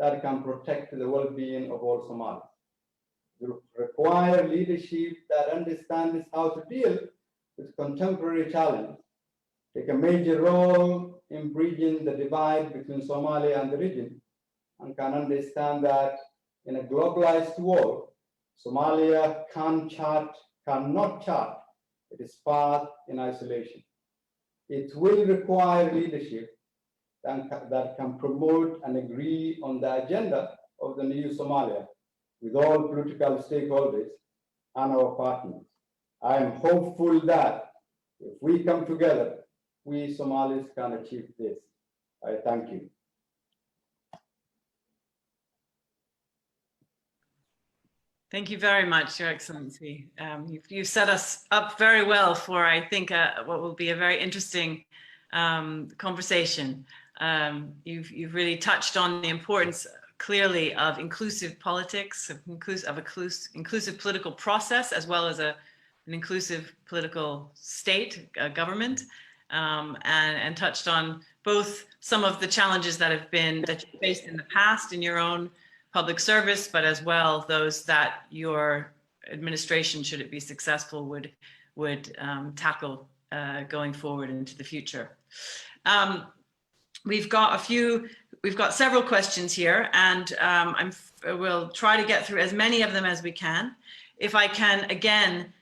that can protect the well-being of all Somalis. We require leadership that understands how to deal with contemporary challenges, take a major role in bridging the divide between Somalia and the region, and can understand that in a globalized world, Somalia cannot chart its path in isolation. It will require leadership that can promote and agree on the agenda of the new Somalia with all political stakeholders and our partners. I am hopeful that if we come together, we Somalis can achieve this. I thank you. Thank you very much, Your Excellency. You've set us up very well for, I think, what will be a very interesting conversation. You've really touched on the importance, clearly, of inclusive politics, of inclusive political process, as well as an inclusive political state, government, and touched on both some of the challenges that you faced in the past in your own public service, but as well those that your administration, should it be successful, would tackle going forward into the future. We've got several questions here, and we'll try to get through as many of them as we can. If I can again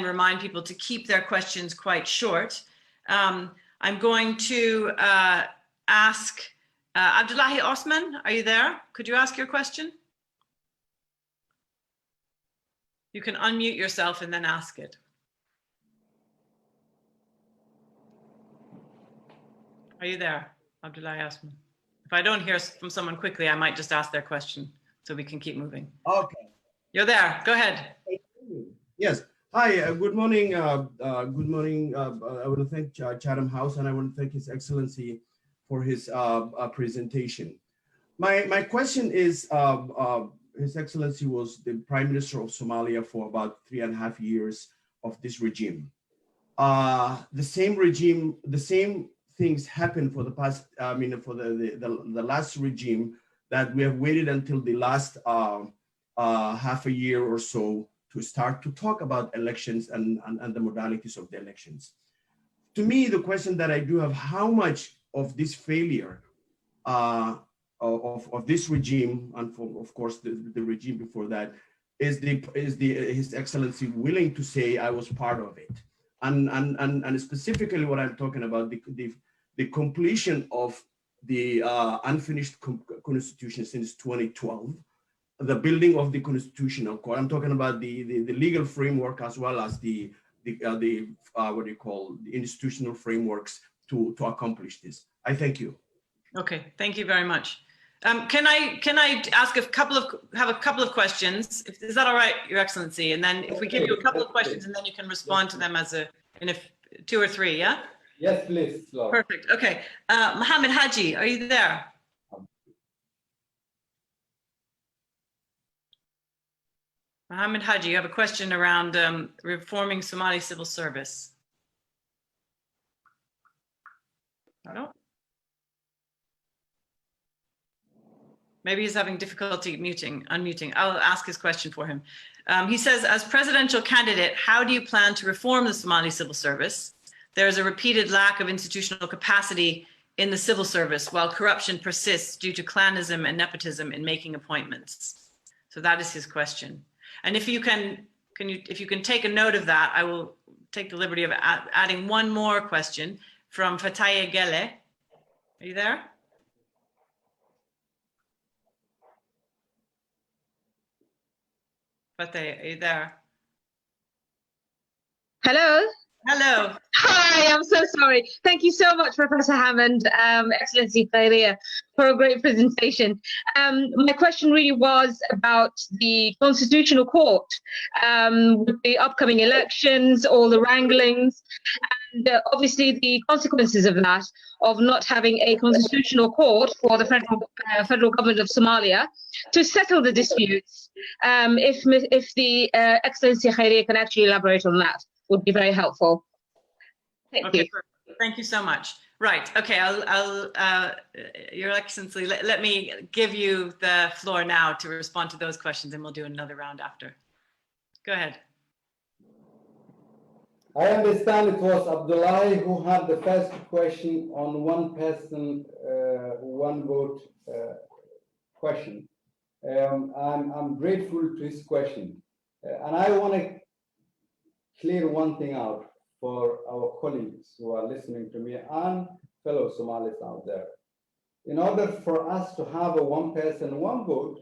remind people to keep their questions quite short. I'm going to ask Abdullahi Osman, are you there? Could you ask your question? You can unmute yourself and then ask it. Are you there, Abdullahi Osman? If I don't hear from someone quickly, I might just ask their question so we can keep moving. Okay. You're there. Go ahead. Yes. Hi. Good morning. Good morning. I want to thank Chatham House, and I want to thank His Excellency for his presentation. My question is, His Excellency was the Prime Minister of Somalia for about 3.5 years of this regime. The same regime, the same things happened for the past, for the last regime, that we have waited until the last half a year or so to start to talk about elections and the modalities of the elections. To me, the question that I do have, how much of this failure of this regime, and of course the regime before that, is His Excellency willing to say I was part of it, and specifically what I'm talking about, the completion of the unfinished constitution since 2012, the building of the constitutional court. I'm talking about the legal framework, as well as the what do you call, the institutional frameworks to accomplish this. I thank you. Okay, thank you very much. Can I ask have a couple of questions? Is that all right, Your Excellency? And then if we give you a couple of questions, and then you can respond to them in 2 or 3, yeah? Yes, please. Lord. Perfect. Okay. Mohammed Haji, are you there? Mohammed Haji, you have a question around reforming Somali civil service. No? Maybe he's having difficulty unmuting. I'll ask his question for him. He says, as presidential candidate, how do you plan to reform the Somali civil service? There is a repeated lack of institutional capacity in the civil service, while corruption persists due to clanism and nepotism in making appointments. So that is his question. And if you can take a note of that, I will take the liberty of adding one more question from Fataye Gele. Are you there? Fataye, are you there? Hello. Hello. Hi, I'm so sorry. Thank you so much, Professor Hammond, Excellency Kheyre, for a great presentation. My question really was about the Constitutional Court, with the upcoming elections, all the wranglings, and obviously the consequences of that, of not having a Constitutional Court for the federal government of Somalia to settle the disputes. If the Excellency Kheyre can actually elaborate on that, would be very helpful. Thank you. Thank you so much. Right. Okay. Your Excellency, let me give you the floor now to respond to those questions, and we'll do another round after. Go ahead. I understand it was Abdullah who had the first question on one person, one vote question. I'm grateful to his question. And I want to clear one thing out for our colleagues who are listening to me and fellow Somalis out there. In order for us to have a one person, one vote,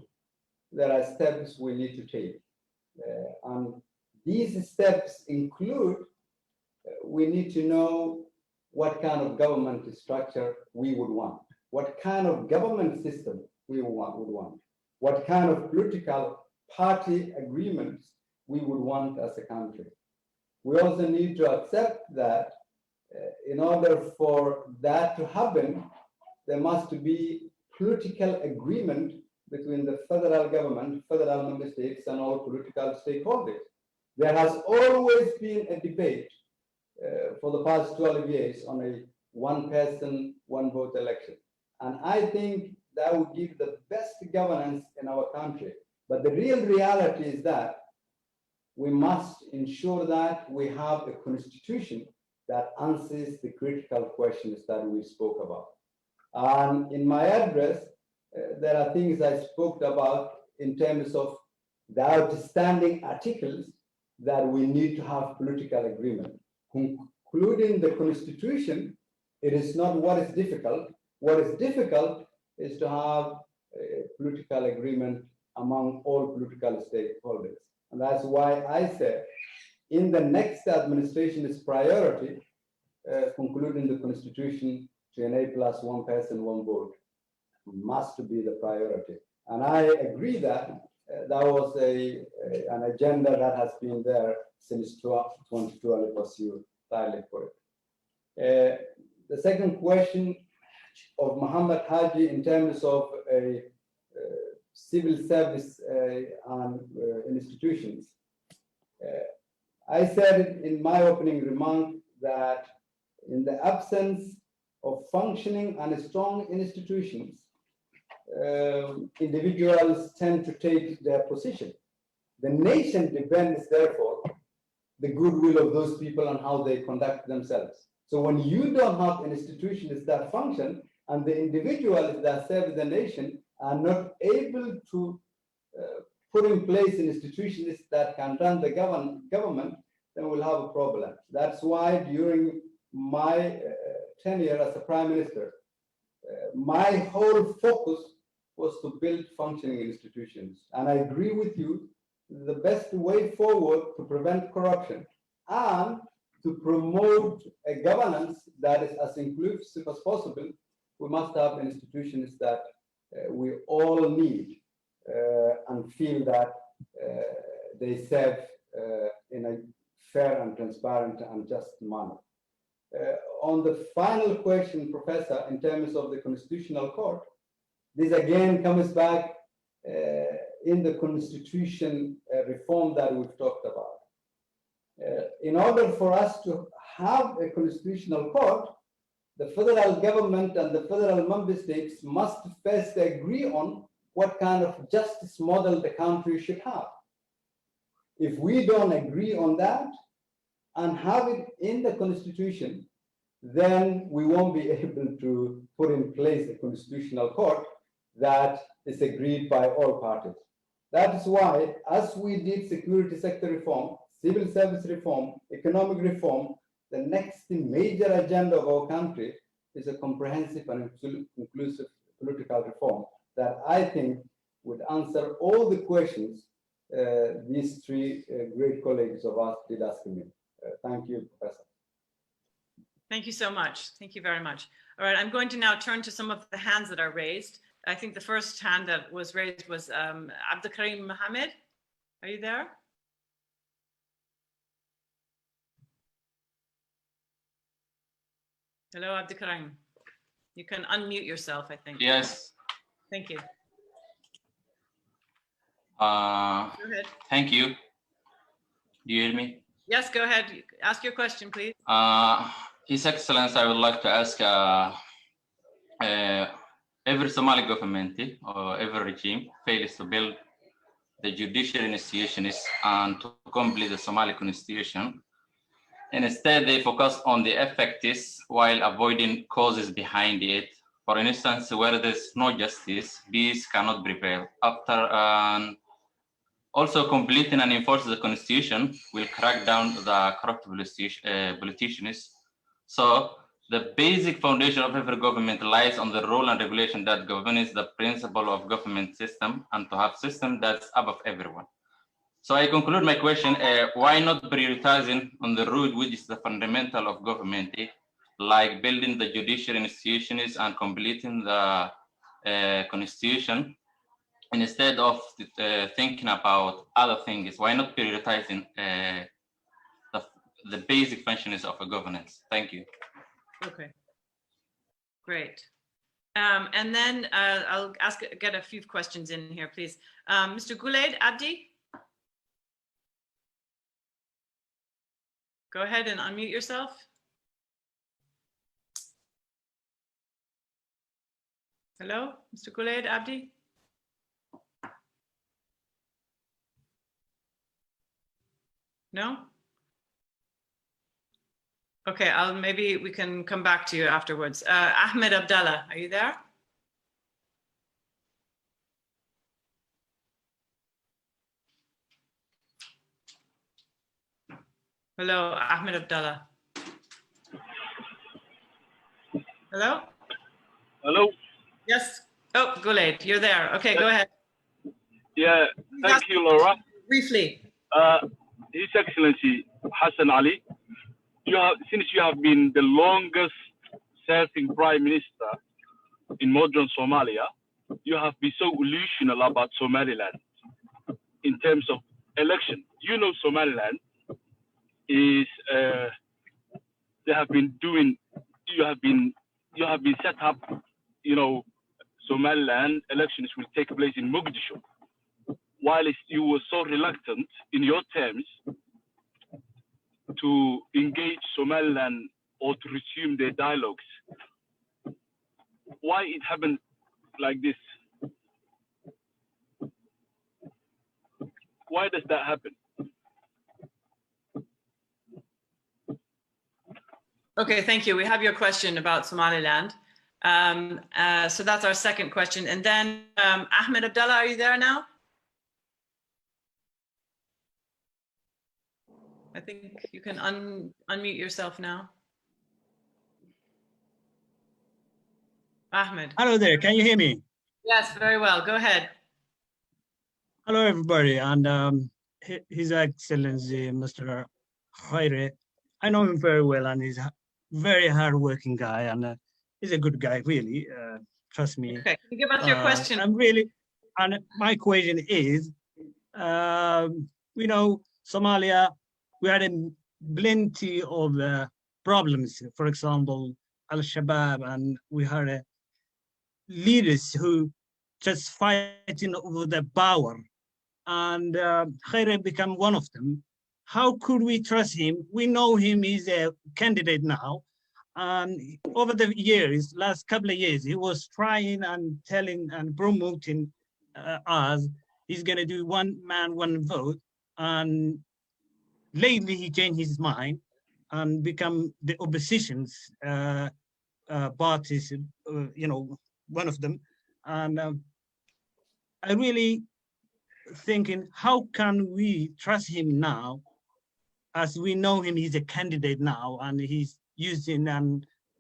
there are steps we need to take. And these steps include we need to know what kind of government structure we would want, what kind of government system we would want, what kind of political party agreements we would want as a country. We also need to accept that in order for that to happen, there must be political agreement between the federal government, federal member states, and all political stakeholders. There has always been a debate for the past 12 years on a one person, one vote election. And I think that would give the best governance in our country. But the real reality is that we must ensure that we have a constitution that answers the critical questions that we spoke about. And in my address, there are things I spoke about in terms of the outstanding articles that we need to have political agreement. Concluding the constitution, it is not what is difficult. What is difficult is to have a political agreement among all political stakeholders. And that's why I said in the next administration's priority, concluding the constitution to enable us one person, one vote must be the priority. And I agree that that was an agenda that has been there since 2012. Pursue tirelessly for it. The second question of Muhammad Haji in terms of a civil service and institutions. I said in my opening remark that in the absence of functioning and strong institutions, individuals tend to take their position. The nation depends, therefore, the goodwill of those people and how they conduct themselves. So when you don't have institutions that function and the individuals that serve the nation are not able to put in place institutions that can run the government, then we'll have a problem. That's why during my tenure as a prime minister, my whole focus was to build functioning institutions. And I agree with you, the best way forward to prevent corruption and to promote a governance that is as inclusive as possible, we must have institutions that we all need and feel that they serve in a fair and transparent and just manner. On the final question, Professor, in terms of the Constitutional Court, this again comes back in the Constitution reform that we've talked about. In order for us to have a Constitutional Court, the federal government and the federal member states must first agree on what kind of justice model the country should have. If we don't agree on that and have it in the Constitution, then we won't be able to put in place a Constitutional Court that is agreed by all parties. That is why, as we did security sector reform, civil service reform, economic reform, the next major agenda of our country is a comprehensive and inclusive political reform that I think would answer all the questions these three great colleagues of us did ask me. Thank you, Professor. Thank you so much. Thank you very much. All right, I'm going to now turn to some of the hands that are raised. I think the first hand that was raised was Abdulkarim Mohammed. Are you there? Hello, Abdulkarim. You can unmute yourself, I think. Yes. Thank you. Go ahead. Thank you. Do you hear me? Yes, go ahead. Ask your question, please. His Excellency, I would like to ask every Somali government or every regime fails to build the judicial institutions and to complete the Somali constitution. And instead, they focus on the effects while avoiding causes behind it. For instance, where there's no justice, peace cannot prevail. After also completing and enforcing the constitution will crack down the corrupt politicians. So the basic foundation of every government lies on the rule and regulation that governs the principle of government system and to have system that's above everyone. So I conclude my question, why not prioritizing on the route which is the fundamental of government, like building the judicial institutions and completing the constitution, instead of thinking about other things? Why not prioritizing the basic functions of a governance? Thank you. Okay, great. And then I'll get a few questions in here, please. Mr. Gulaid Abdi? Go ahead and unmute yourself. Hello, Mr. Gulaid Abdi? No? Okay, maybe we can come back to you afterwards. Ahmed Abdallah, are you there? Hello, Ahmed Abdallah. Hello? Hello. Yes. Oh, Gulaid, you're there. Okay, go ahead. Yeah, thank you, Laura. Briefly. His Excellency Hassan Ali, since you have been the longest serving Prime Minister in modern Somalia, you have been so illusional about Somaliland in terms of election. You know, Somaliland is they have been doing. You have been set up. You know, Somaliland elections will take place in Mogadishu. While you were so reluctant in your terms to engage Somaliland or to resume their dialogues, why it happened like this? Why does that happen? Okay, thank you. We have your question about Somaliland. So that's our second question. And then Ahmed Abdallah, are you there now? I think you can unmute yourself now. Ahmed. Hello there, can you hear me? Yes, very well. Go ahead. Hello, everybody, and His Excellency, Mr. Kheyre. I know him very well, and he's a very hardworking guy, and he's a good guy, really. Trust me. Okay, can you give us your question? And my question is, we know Somalia, we had plenty of problems. For example, Al-Shabaab, and we had leaders who just fighting over the power, and Kheyre became one of them. How could we trust him? We know him, he's a candidate now, and over the years, last couple of years, he was trying and telling and promoting us he's going to do one man, one vote, and lately he changed his mind and become the opposition's parties, you know, one of them. And I really thinking, how can we trust him now, as we know him, he's a candidate now, and he's using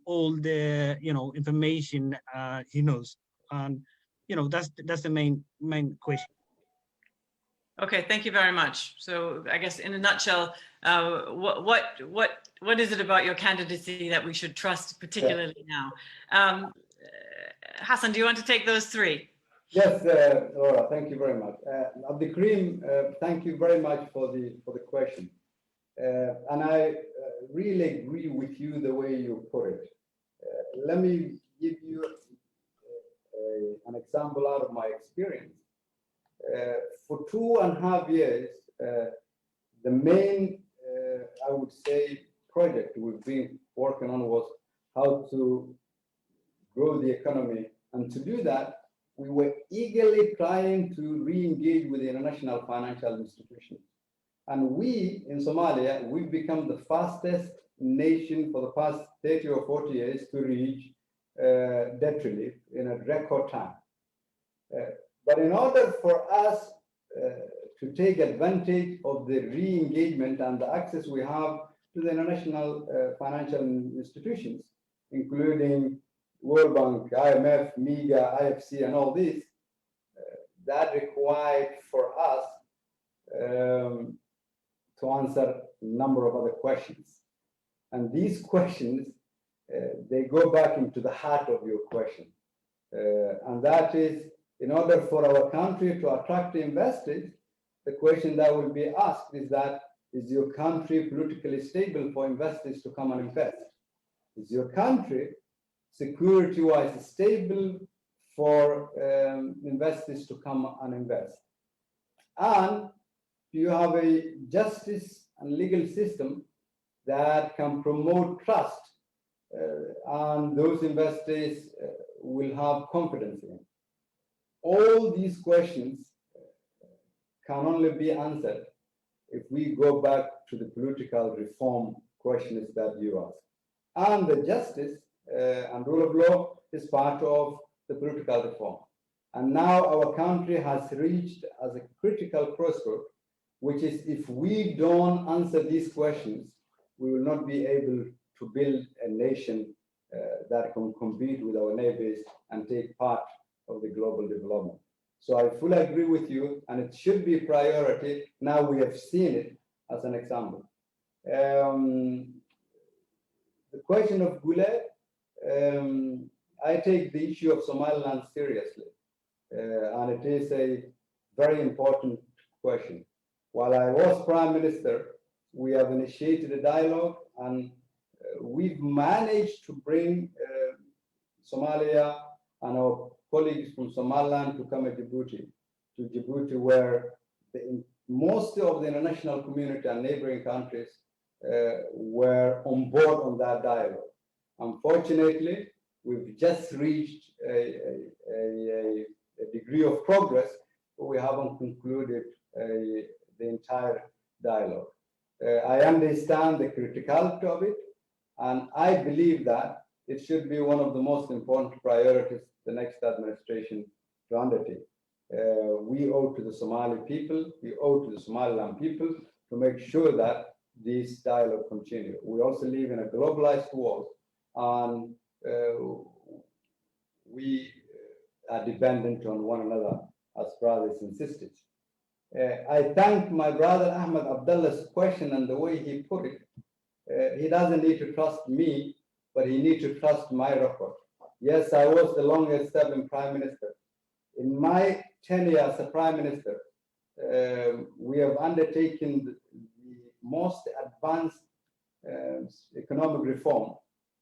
all the, you know, information he knows. And, you know, that's the main question. Okay, thank you very much. So I guess in a nutshell, what is it about your candidacy that we should trust particularly now? Hassan, do you want to take those three? Yes, Laura, thank you very much. Abdi Karim, thank you very much for the question. And I really agree with you the way you put it. Let me give you an example out of my experience. For 2.5 years, the main, I would say, project we've been working on was how to grow the economy. And to do that, we were eagerly trying to re-engage with the international financial institutions. And we, in Somalia, we've become the fastest nation for the past 30 or 40 years to reach debt relief in a record time. But in order for us to take advantage of the re-engagement and the access we have to the international financial institutions, including World Bank, IMF, MEGA, IFC, and all these, that required for us to answer a number of other questions. And these questions, they go back into the heart of your question. And that is, in order for our country to attract investors, the question that will be asked is that, is your country politically stable for investors to come and invest? Is your country security-wise stable for investors to come and invest? And do you have a justice and legal system that can promote trust and those investors will have confidence in? All these questions can only be answered if we go back to the political reform questions that you asked. And the justice and rule of law is part of the political reform. And now our country has reached as a critical crossroad, which is if we don't answer these questions, we will not be able to build a nation that can compete with our neighbors and take part of the global development. So I fully agree with you, and it should be a priority. Now we have seen it as an example. The question of Gule, I take the issue of Somaliland seriously, and it is a very important question. While I was Prime Minister, we have initiated a dialogue, and we've managed to bring Somalia and our colleagues from Somaliland to come to Djibouti, where most of the international community and neighboring countries were on board on that dialogue. Unfortunately, we've just reached a degree of progress, but we haven't concluded the entire dialogue. I understand the criticality of it, and I believe that it should be one of the most important priorities the next administration to undertake. We owe to the Somali people, we owe to the Somaliland people to make sure that this dialogue continues. We also live in a globalized world, and we are dependent on one another as brothers and sisters. I thank my brother Ahmed Abdullah's question and the way he put it. He doesn't need to trust me, but he needs to trust my record. Yes, I was the longest serving Prime Minister. In my tenure as a Prime Minister, we have undertaken the most advanced economic reform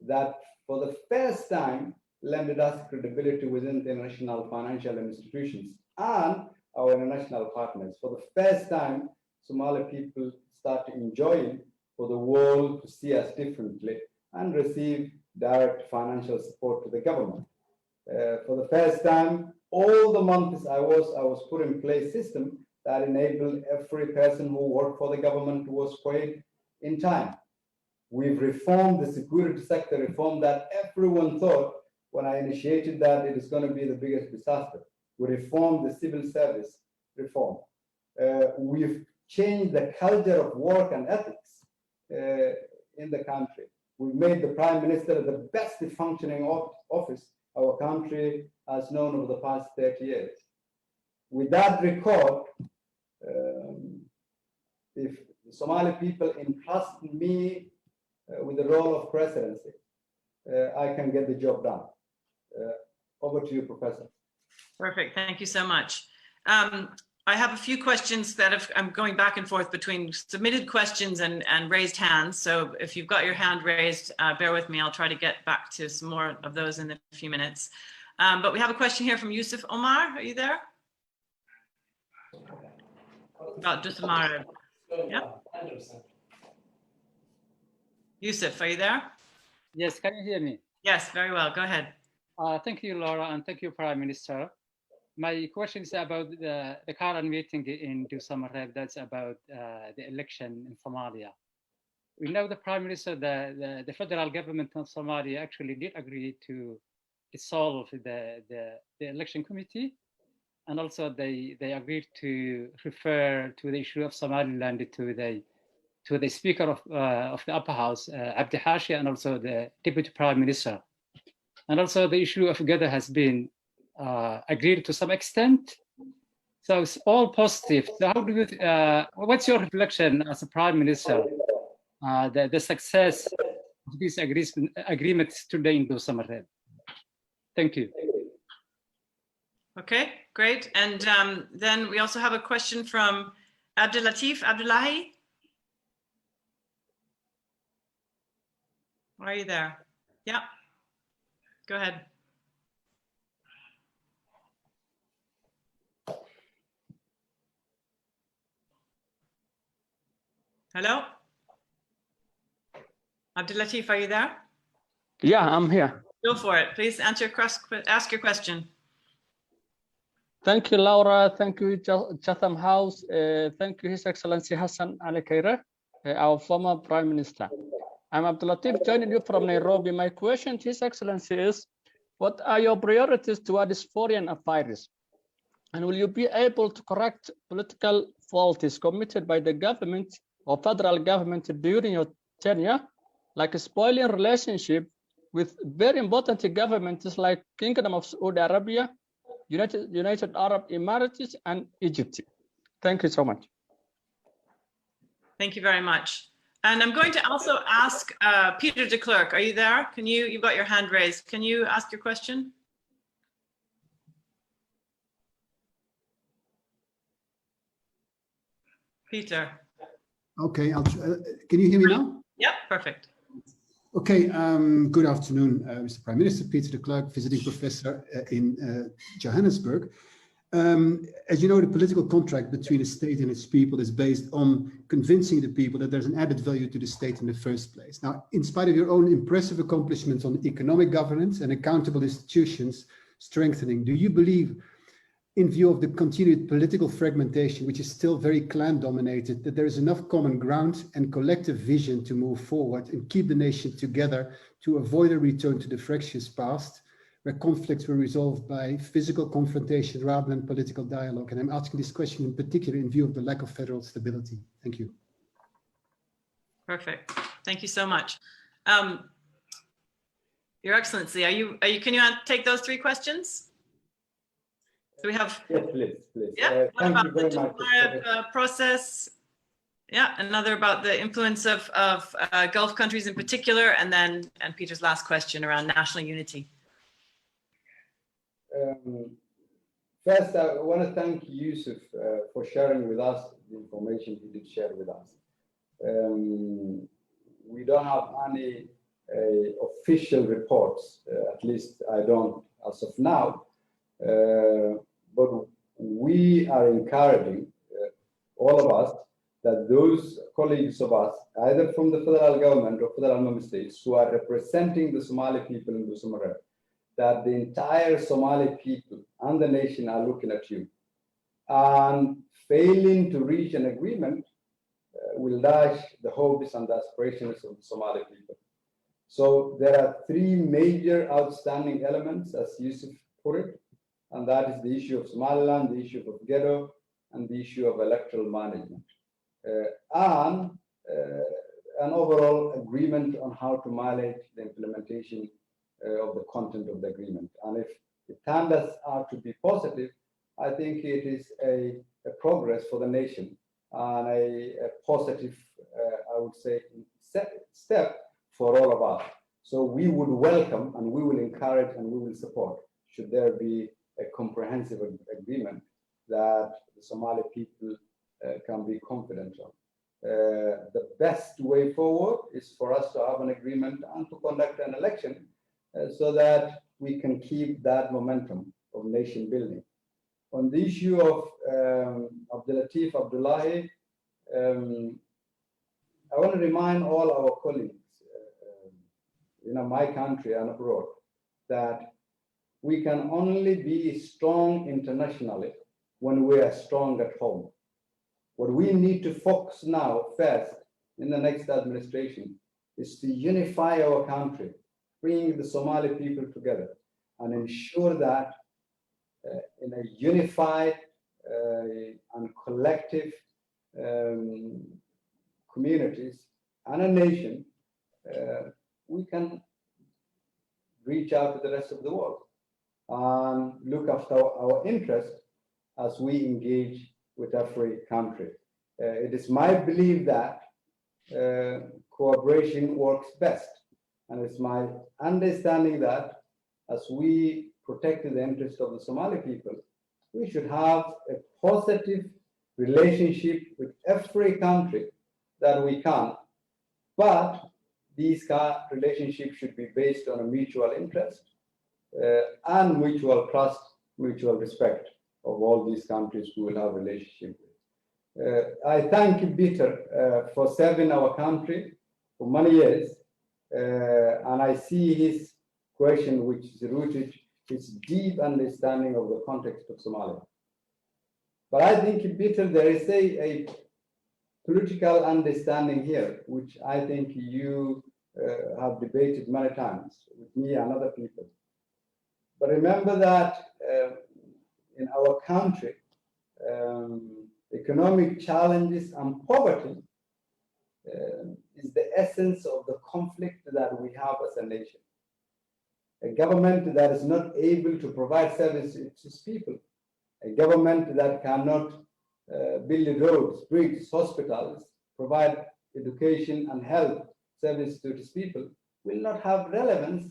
that for the first time lended us credibility within the international financial institutions and our international partners. For the first time, Somali people start enjoying for the world to see us differently and receive direct financial support to the government. For the first time, all the months I was put in place system that enabled every person who worked for the government was paid in time. We've reformed the security sector reform that everyone thought when I initiated that it is going to be the biggest disaster. We reformed the civil service reform. We've changed the culture of work and ethics in the country. We've made the Prime Minister the best functioning office our country has known over the past 30 years. With that record, if the Somali people entrust me with the role of presidency, I can get the job done. Over to you, Professor. Perfect. Thank you so much. I have a few questions that I'm going back and forth between submitted questions and raised hands. So if you've got your hand raised, bear with me. I'll try to get back to some more of those in a few minutes. But we have a question here from Yusuf Omar. Are you there? About just Omar. Yeah. Yusuf, are you there? Yes, can you hear me? Yes, very well. Go ahead. Thank you, Laura, and thank you, Prime Minister. My question is about the current meeting in Doorashada. That's about the election in Somalia. We know the Prime Minister, the federal government of Somalia actually did agree to dissolve the election committee, and also they agreed to refer to the issue of Somaliland to the Speaker of the Upper House, Abdi Hashi, and also the Deputy Prime Minister. And also the issue of Kheyre has been agreed to some extent. So it's all positive. So how do you, what's your reflection as a Prime Minister, the success of these agreements today in Doorashada? Thank you. Okay, great. And then we also have a question from Abdullahi. Are you there? Yeah. Go ahead. Hello? Abdulatif, are you there? Yeah, I'm here. Go for it. Please ask your question. Thank you, Laura. Thank you, Chatham House. Thank you, His Excellency Hassan Ali Kheyre, our former Prime Minister. I'm Abdulatif, joining you from Nairobi. My question to His Excellency is, what are your priorities towards foreign affairs? And will you be able to correct political faults committed by the government or federal government during your tenure, like a spoiling relationship with very important governments like Kingdom of Saudi Arabia, United Arab Emirates, and Egypt? Thank you so much. Thank you very much. And I'm going to also ask Peter de Klerk. Are you there? Can you've got your hand raised. Can you ask your question? Peter. Okay, can you hear me now? Yeah, perfect. Okay, good afternoon, Mr. Prime Minister. Peter de Klerk, visiting professor in Johannesburg. As you know, the political contract between a state and its people is based on convincing the people that there's an added value to the state in the first place. Now, in spite of your own impressive accomplishments on economic governance and accountable institutions strengthening, do you believe, in view of the continued political fragmentation, which is still very clan-dominated, that there is enough common ground and collective vision to move forward and keep the nation together to avoid a return to the fractious past, where conflicts were resolved by physical confrontation rather than political dialogue? And I'm asking this question in particular in view of the lack of federal stability. Thank you. Perfect. Thank you so much. Your Excellency, can you take those three questions? So we have, yes, please. Yeah, one thank about you very the much. process. Yeah, another about the influence of Gulf countries in particular, and Peter's last question around national unity. First, I want to thank Yusuf for sharing with us the information he did share with us. We don't have any official reports, at least I don't as of now. But we are encouraging all of us that those colleagues of us, either from the federal government or federal member states, who are representing the Somali people in Doorashada, that the entire Somali people and the nation are looking at you. And failing to reach an agreement will dash the hopes and aspirations of the Somali people. So there are three major outstanding elements, as Yusuf put it, and that is the issue of Somaliland, the issue of Kheyre, and the issue of electoral management, and an overall agreement on how to manage the implementation of the content of the agreement. And if the standards are to be positive, I think it is a progress for the nation and a positive, I would say, step for all of us. So we would welcome and we will encourage and we will support, should there be a comprehensive agreement that the Somali people can be confident on. The best way forward is for us to have an agreement and to conduct an election so that we can keep that momentum of nation building. On the issue of Abdullahi, I want to remind all our colleagues my country and abroad, that we can only be strong internationally when we are strong at home. What we need to focus now first in the next administration is to unify our country, bring the Somali people together, and ensure that in a unified and collective communities and a nation, we can reach out to the rest of the world and look after our interests as we engage with every country. It is my belief that cooperation works best, and it's my understanding that as we protect the interests of the Somali people, we should have a positive relationship with every country that we can, but these relationships should be based on a mutual interest and mutual trust, mutual respect of all these countries we will have a relationship with. I thank Peter for serving our country for many years, and I see his question, which is rooted his deep understanding of the context of Somalia. But I think, Peter, there is a political understanding here, which I think you have debated many times with me and other people. But remember that in our country, economic challenges and poverty is the essence of the conflict that we have as a nation. A government that is not able to provide services to its people, a government that cannot build roads, bridges, hospitals, provide education and health service to its people, will not have relevance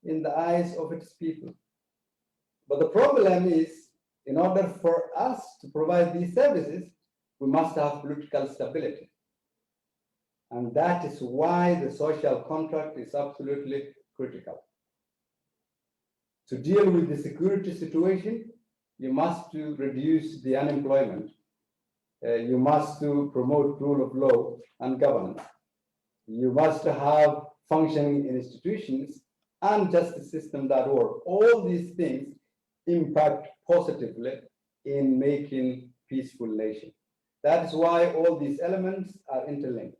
in the eyes of its people. But the problem is, in order for us to provide these services, we must have political stability. And that is why the social contract is absolutely critical. To deal with the security situation, you must reduce the unemployment. You must promote rule of law and governance. You must have functioning institutions and justice system that work. All these things impact positively in making peaceful nation. That is why all these elements are interlinked.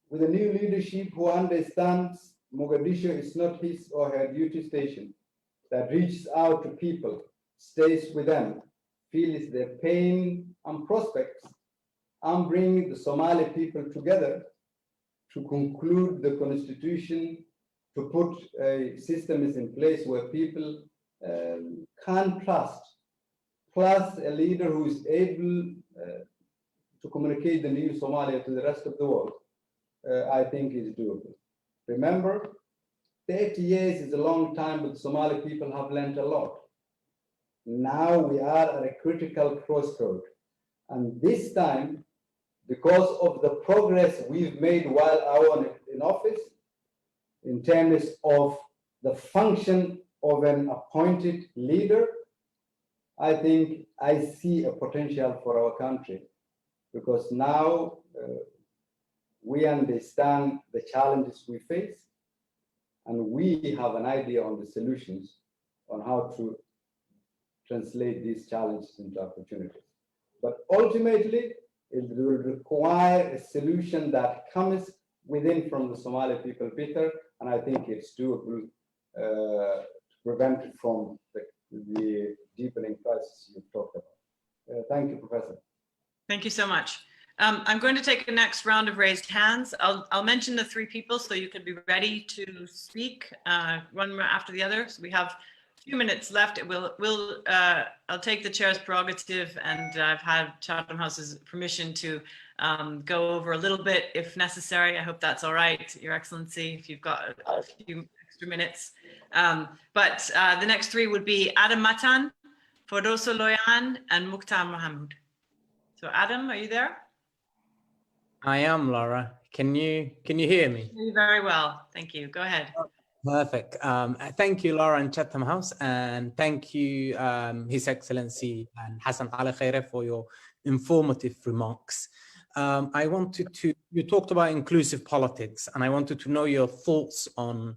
With a new leadership who understands Mogadishu is not his or her duty station, that reaches out to people, stays with them, feels their pain and prospects, and bring the Somali people together to conclude the constitution, to put a system in place where people can trust, plus a leader who is able to communicate the new Somalia to the rest of the world, I think is doable. Remember, 30 years is a long time, but Somali people have learned a lot. Now we are at a critical crossroad. And this time, because of the progress we've made while I was in office, in terms of the function of an appointed leader, I think I see a potential for our country, because now we understand the challenges we face, and we have an idea on the solutions on how to translate these challenges into opportunities. But ultimately, it will require a solution that comes within from the Somali people, Peter, and I think it's doable to prevent it from the deepening crisis you've talked about. Thank you, Professor. Thank you so much. I'm going to take a next round of raised hands. I'll mention the three people so you can be ready to speak one after the other. So we have a few minutes left. I'll take the chair's prerogative, and I've had Chatham House's permission to go over a little bit if necessary. I hope that's all right, Your Excellency, if you've got a few extra minutes. But the next three would be Adam Matan, Fodoso Loyan, and Mukhtar Mohammed. So Adam, are you there? I am, Laura. Can you hear me? Very well, thank you. Go ahead. Perfect. Thank you, Laura and Chatham House, and thank you, His Excellency and Hassan Ali Kheyre, for your informative remarks. I wanted to, you talked about inclusive politics, and I wanted to know your thoughts on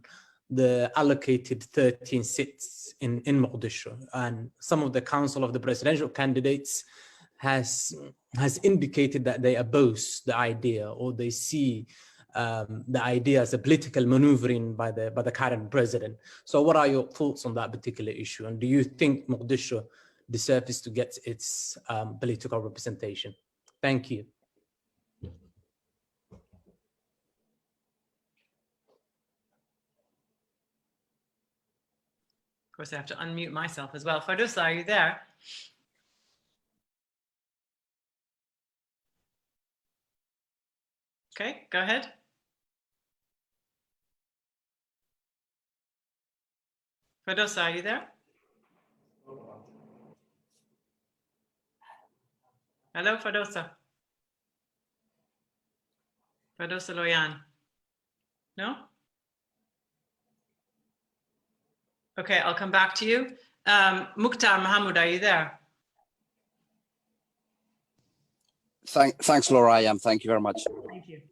the allocated 13 seats in Mogadishu. And some of the council of the presidential candidates has indicated that they oppose the idea, or they see the idea as a political maneuvering by the current president. So what are your thoughts on that particular issue? And do you think Mogadishu deserves to get its political representation? Thank you. Of course, I have to unmute myself as well. Fardusa, are you there? Okay, go ahead. Fardusa, are you there? Hello, Fardusa. Fardusa Loyan. No? Okay, I'll come back to you. Mukhtar Mahmoud, are you there? Thanks, Laura. I am. Thank you very much. Thank you.